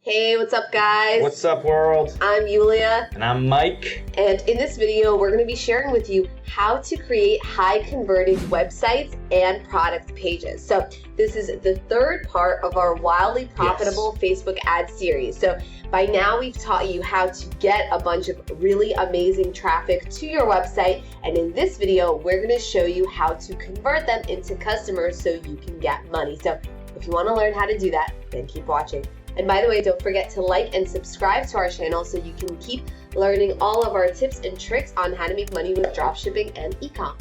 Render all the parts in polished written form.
Hey, what's up, guys? What's up, world? I'm Yulia. And I'm Mike. And in this video, we're going to be sharing with you how to create high-converting websites and product pages. So this is the third part of our wildly profitable Facebook ad series. So by now, we've taught you how to get a bunch of really amazing traffic to your website. And in this video, we're going to show you how to convert them into customers so you can get money. So if you want to learn how to do that, then keep watching. And by the way, don't forget to like and subscribe to our channel so you can keep learning all of our tips and tricks on how to make money with dropshipping and e-com.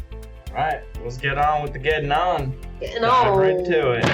All right, let's get on with the getting on. Getting on. Right into it.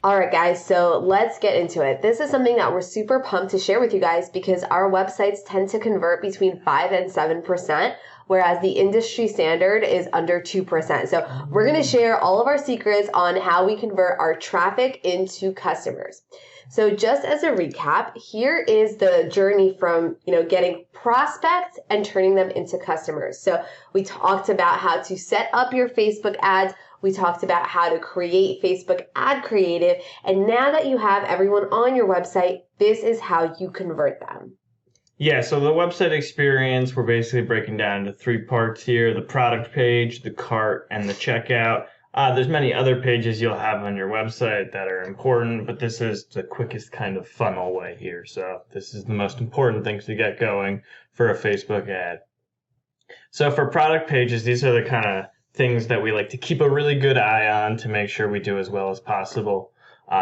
All right, guys, so let's get into it. This is something that we're super pumped to share with you guys because our websites tend to convert between 5 and 7%, whereas the industry standard is under 2%. So we're going to share all of our secrets on how we convert our traffic into customers. So just as a recap, here is the journey from, getting prospects and turning them into customers. So we talked about how to set up your Facebook ads. We talked about how to create Facebook ad creative. And now that you have everyone on your website, this is how you convert them. Yeah, so the website experience, we're basically breaking down into 3 parts here: the product page, the cart, and the checkout. There's many other pages you'll have on your website that are important, but this is the quickest kind of funnel way here. So this is the most important things to get going for a Facebook ad. So for product pages, these are the kind of things that we like to keep a really good eye on to make sure we do as well as possible.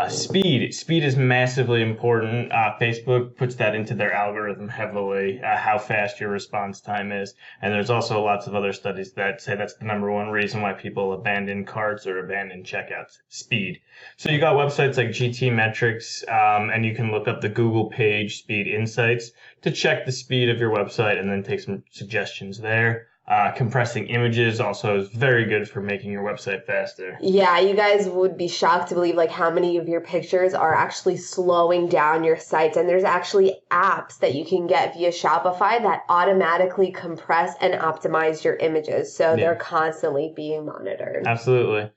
Speed is massively important. Facebook puts that into their algorithm heavily, how fast your response time is. And there's also lots of other studies that say that's the number one reason why people abandon carts or abandon checkouts: speed. So you got websites like GT Metrics, and you can look up the Google Page Speed Insights to check the speed of your website and then take some suggestions there. Compressing images also is very good for making your website faster. Yeah, you guys would be shocked to believe how many of your pictures are actually slowing down your sites. And there's actually apps that you can get via Shopify that automatically compress and optimize your images. So they're constantly being monitored. Absolutely.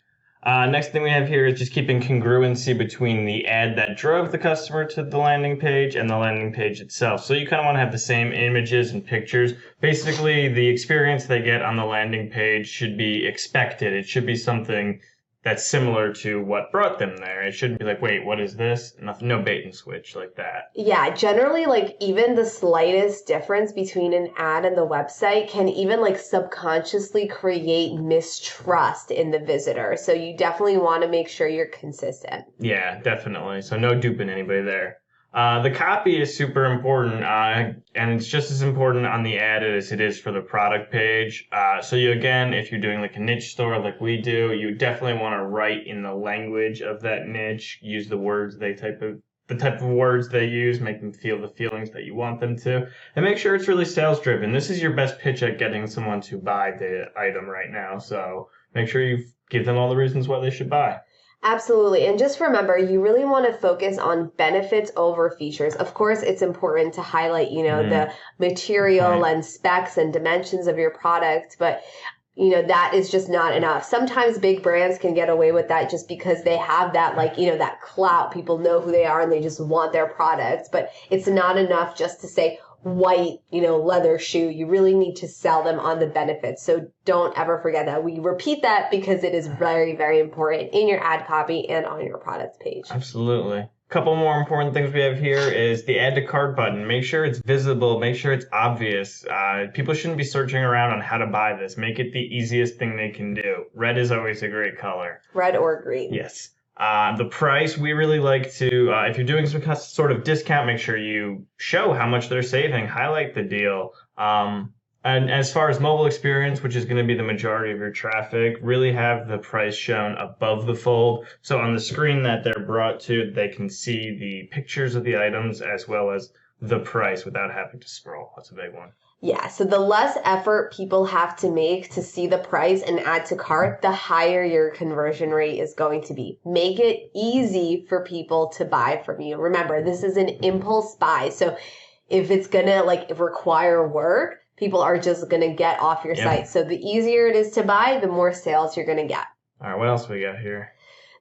Next thing we have here is just keeping congruency between the ad that drove the customer to the landing page and the landing page itself. So you kind of want to have the same images and pictures. Basically, the experience they get on the landing page should be expected. It should be something that's similar to what brought them there. It shouldn't be like, wait, what is this? No bait and switch like that. Yeah, generally, even the slightest difference between an ad and the website can even subconsciously create mistrust in the visitor. So you definitely want to make sure you're consistent. Yeah, definitely. So no duping anybody there. The copy is super important, and it's just as important on the ad as it is for the product page. So if you're doing a niche store like we do, you definitely want to write in the language of that niche, use the words the type of words they use, make them feel the feelings that you want them to, and make sure it's really sales driven. This is your best pitch at getting someone to buy the item right now. So make sure you give them all the reasons why they should buy. Absolutely. And just remember, you really want to focus on benefits over features. Of course, it's important to highlight, the material and specs and dimensions of your product, but that is just not enough. Sometimes big brands can get away with that just because they have that, that clout. People know who they are and they just want their products, but it's not enough just to say white, leather shoe. You really need to sell them on the benefits. So don't ever forget that. We repeat that because it is very, very important in your ad copy and on your product page. Absolutely. A couple more important things we have here is the add to cart button. Make sure it's visible. Make sure it's obvious. People shouldn't be searching around on how to buy this. Make it the easiest thing they can do. Red is always a great color. Red or green. Yes. The price, we really like to, if you're doing some sort of discount, make sure you show how much they're saving, highlight the deal. And as far as mobile experience, which is going to be the majority of your traffic, really have the price shown above the fold. So on the screen that they're brought to, they can see the pictures of the items as well as the price without having to scroll. That's a big one. Yeah, so the less effort people have to make to see the price and add to cart, the higher your conversion rate is going to be. Make it easy for people to buy from you. Remember, this is an impulse buy. So if it's going to require work, people are just going to get off your site. So the easier it is to buy, the more sales you're going to get. All right, what else we got here?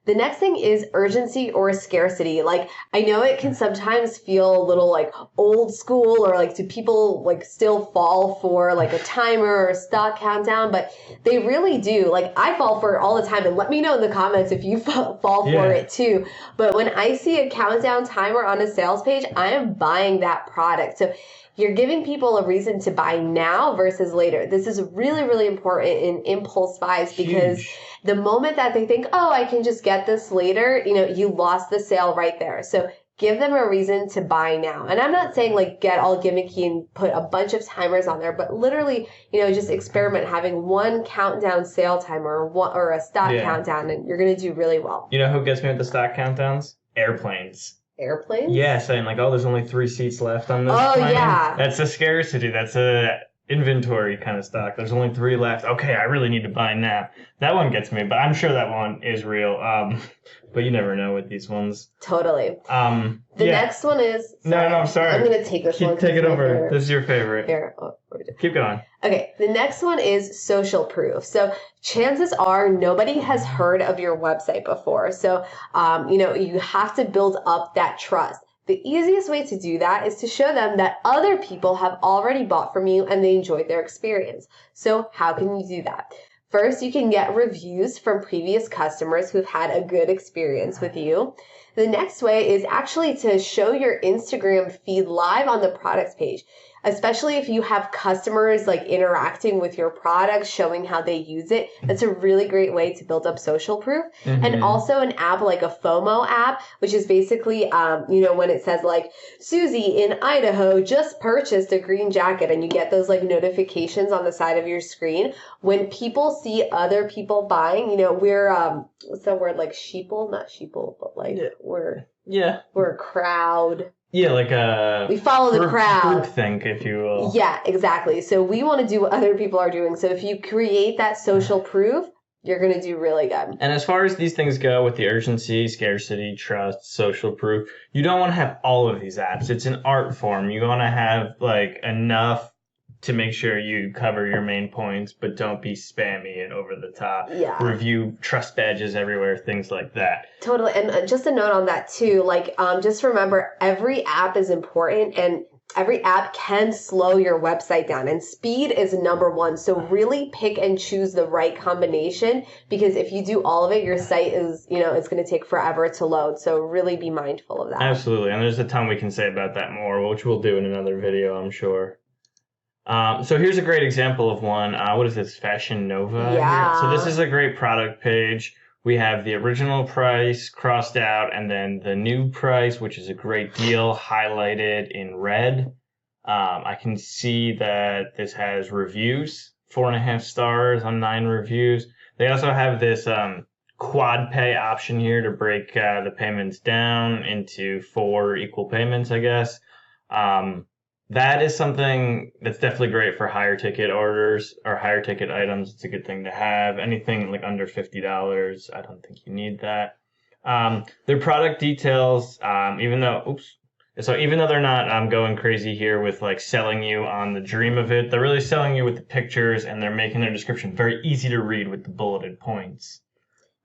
The next thing is urgency or scarcity. Like, I know it can sometimes feel a little like old school, or like, do people like still fall for like a timer or a stock countdown? But they really do. Like, I fall for it all the time, and let me know in the comments if you fall for it too. But when I see a countdown timer on a sales page, I am buying that product. So you're giving people a reason to buy now versus later. This is really, really important in impulse buys, because the moment that they think, oh, I can just get this later, you lost the sale right there. So give them a reason to buy now. And I'm not saying like get all gimmicky and put a bunch of timers on there, but literally, just experiment having one countdown sale timer or a stock countdown, and you're going to do really well. You know who gets me with the stock countdowns? Airplanes. Airplanes? Yeah, saying like, oh, there's only 3 seats left on this plane. Yeah. That's a scarcity. That's a inventory kind of stock. There's only 3 left. Okay, I really need to buy now. That one gets me, but I'm sure that one is real. But you never know with these ones. Totally. The next one is... No, I'm sorry. I'm going to take this one. Take it over. Favorite. This is your favorite. Here. Keep going. Okay, the next one is social proof. So chances are nobody has heard of your website before. So, you have to build up that trust. The easiest way to do that is to show them that other people have already bought from you and they enjoyed their experience. So how can you do that? First, you can get reviews from previous customers who've had a good experience with you. The next way is actually to show your Instagram feed live on the products page, especially if you have customers like interacting with your product, showing how they use it. That's a really great way to build up social proof. Mm-hmm. And also an app like a FOMO app, which is basically, when it says like, Susie in Idaho just purchased a green jacket, and you get those like notifications on the side of your screen. When people see other people buying, we're, what's that word? Like sheeple? Not sheeple, but like we're a crowd. Yeah, like we follow the crowd. Groupthink, if you will. Yeah, exactly. So we want to do what other people are doing. So if you create that social proof, you're going to do really good. And as far as these things go with the urgency, scarcity, trust, social proof, you don't want to have all of these apps. It's an art form. You want to have like enough to make sure you cover your main points, but don't be spammy and over the top. Yeah. Review trust badges everywhere, things like that. Totally. And just a note on that too, like just remember every app is important, and every app can slow your website down, and speed is number one. So really pick and choose the right combination, because if you do all of it, your site is, it's going to take forever to load. So really be mindful of that. Absolutely. And there's a ton we can say about that more, which we'll do in another video, I'm sure. So here's a great example of one. What is this? Fashion Nova? Yeah. So this is a great product page. We have the original price crossed out, and then the new price, which is a great deal, highlighted in red. I can see that this has reviews, 4.5 stars on 9 reviews. They also have this quad pay option here to break the payments down into 4 equal payments, I guess. That is something that's definitely great for higher ticket orders or higher ticket items. It's a good thing to have. Anything like under $50, I don't think you need that. Their product details, even though they're not going crazy here with like selling you on the dream of it, they're really selling you with the pictures, and they're making their description very easy to read with the bulleted points.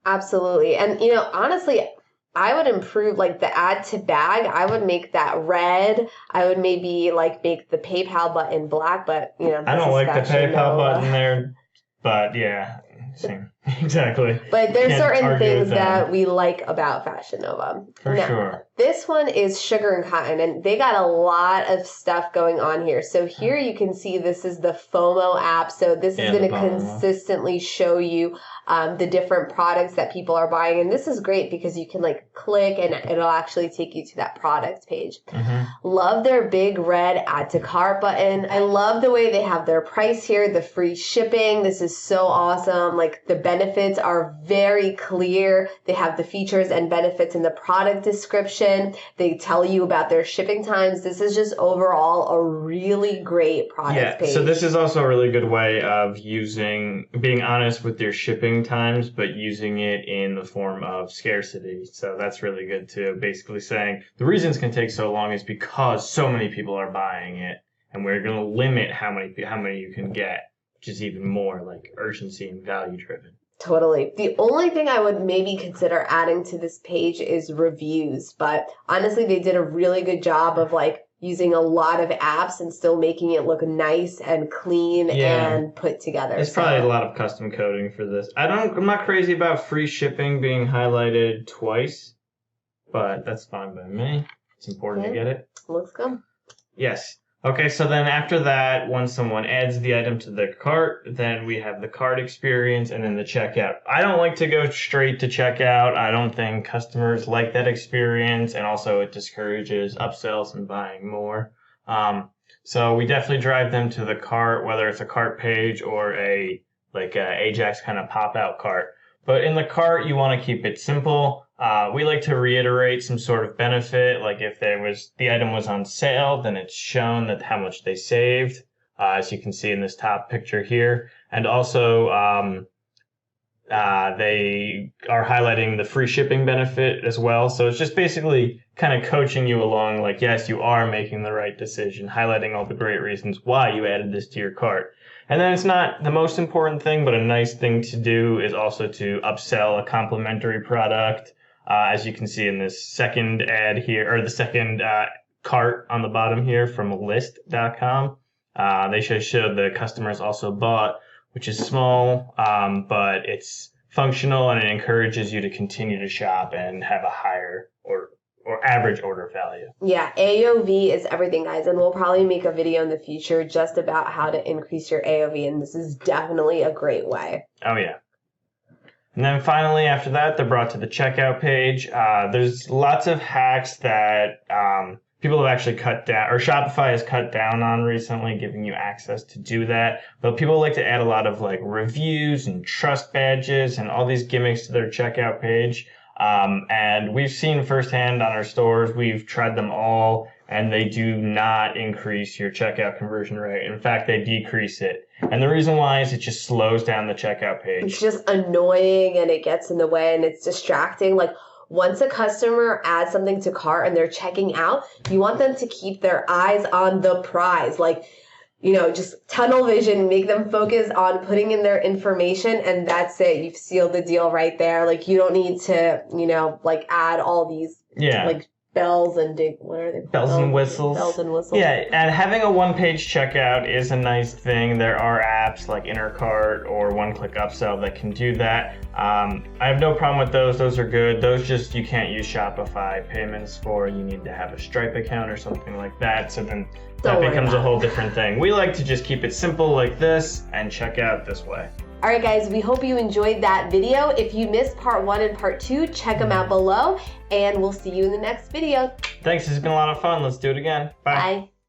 Absolutely. And, honestly, I would improve like the add to bag. I would make that red. I would maybe like make the PayPal button black, but I don't like the PayPal button there, but yeah, same. Exactly. But there's certain things that we like about Fashion Nova. For sure. This one is Sugar and Cotton, and they got a lot of stuff going on here. So here you can see this is the FOMO app. So this is going to consistently show you the different products that people are buying. And this is great because you can like click and it'll actually take you to that product page. Mm-hmm. Love their big red add to cart button. I love the way they have their price here, the free shipping. This is so awesome. Like the benefits are very clear. They have the features and benefits in the product description. They tell you about their shipping times. This is just overall a really great product page. So this is also a really good way of being honest with your shipping times, but using it in the form of scarcity. So that's really good too. Basically saying the reason it's going to take so long is because so many people are buying it, and we're going to limit how many you can get, which is even more like urgency and value driven. Totally. The only thing I would maybe consider adding to this page is reviews, but honestly, they did a really good job of like using a lot of apps and still making it look nice and clean and put together. There's probably a lot of custom coding for this. I'm not crazy about free shipping being highlighted twice, but that's fine by me. It's important to get it. Looks good. Yes. Okay, so then after that, once someone adds the item to the cart, then we have the cart experience and then the checkout. I don't like to go straight to checkout. I don't think customers like that experience, and also it discourages upsells and buying more. So we definitely drive them to the cart, whether it's a cart page or a Ajax kind of pop-out cart. But in the cart, you want to keep it simple. We like to reiterate some sort of benefit, like if the item was on sale, then it's shown that how much they saved, as you can see in this top picture here. And also, they are highlighting the free shipping benefit as well. So it's just basically kind of coaching you along, like, yes, you are making the right decision, highlighting all the great reasons why you added this to your cart. And then it's not the most important thing, but a nice thing to do is also to upsell a complimentary product. As you can see in this second ad here, or the second cart on the bottom here from list.com, they show the customers also bought, which is small, but it's functional and it encourages you to continue to shop and have a higher or average order value. Yeah, AOV is everything, guys, and we'll probably make a video in the future just about how to increase your AOV, and this is definitely a great way. Oh, yeah. And then finally, after that, they're brought to the checkout page. There's lots of hacks that people have actually cut down, or Shopify has cut down on recently, giving you access to do that. But people like to add a lot of like reviews and trust badges and all these gimmicks to their checkout page. And we've seen firsthand on our stores, we've tried them all, and they do not increase your checkout conversion rate. In fact, they decrease it. And the reason why is it just slows down the checkout page. It's just annoying and it gets in the way and it's distracting. Like once a customer adds something to cart and they're checking out, you want them to keep their eyes on the prize. Like, you know, just tunnel vision, make them focus on putting in their information, and that's it. You've sealed the deal right there. Like you don't need to, you know, like add all these like bells and what are they? Bells and whistles. Bells and whistles. Yeah, and having a one-page checkout is a nice thing. There are apps like InnerCart or One-Click Upsell that can do that. I have no problem with those. Those are good. Those just you can't use Shopify payments for. You need to have a Stripe account or something like that. So then that becomes a whole different thing. We like to just keep it simple like this and check out this way. All right, guys, we hope you enjoyed that video. If you missed part 1 and part 2, check them out below, and we'll see you in the next video. Thanks. This has been a lot of fun. Let's do it again. Bye. Bye.